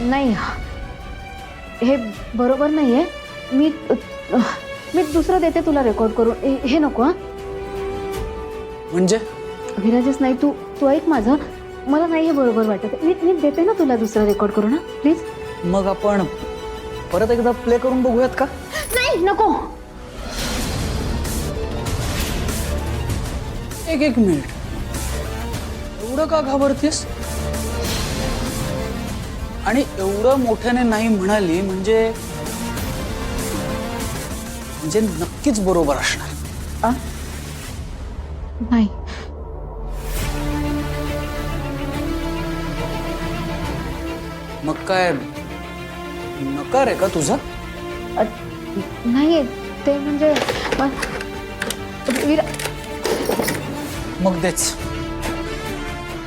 नाही, हे बरोबर नाहीये. मी मी दुसरं देते तुला रेकॉर्ड करून. हे नको. हा म्हणजे विराजस नाही, तू तू ऐक माझं. मला नाही हे बरोबर वाटत. मी देते ना तुला दुसरं रेकॉर्ड करून. हा प्लीज. मग आपण परत एकदा प्ले करून बघूयात का? नाही, नको. एक मिनिट, एवढं का घाबरतेस? आणि एवढं मोठ्याने नाही म्हणाली म्हणजे नक्कीच बरोबर असणार. नाही. मग काय नकार आहे का तुझा? नाही ते म्हणजे मग देच,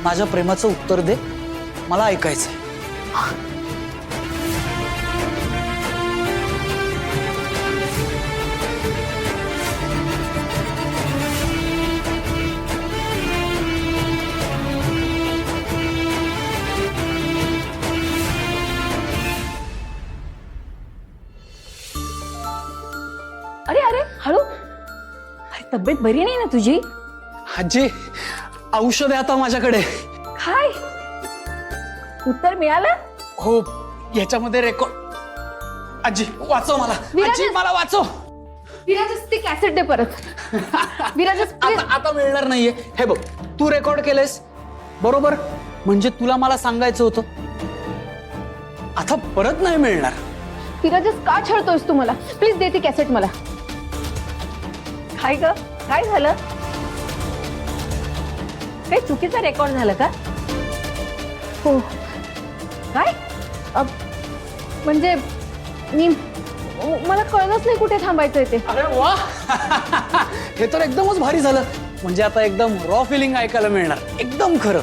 माझ्या प्रेमाचं उत्तर दे, मला ऐकायचंय. अरे अरे हळू. अरे तब्येत बरी नाही ना तुझी? आजी, औषध आहे आता माझ्याकडे. काय उत्तर मिळालं? हो, याच्यामध्ये रेकॉर्ड. आजी वाचव मला. विराज! आजी मला वाचव. विराजस ती कॅसेट दे परत. विराजस आता मिळणार नाहीये. हे बघ, तू रेकॉर्ड केलंयस बरोबर, म्हणजे तुला मला सांगायचं होतं. आता परत नाही मिळणार. विराजस का छळतोयस तू मला? प्लीज दे ती कॅसेट मला. काय ग, काय झालं? काही चुकीचा रेकॉर्ड झालं का? हो. काय? म्हणजे मला कळलंच नाही कुठे थांबायचंय ते. अरे वा, हे तर एकदमच भारी झालं. म्हणजे आता एकदम रॉ फिलिंग ऐकायला मिळणार. एकदम खरं.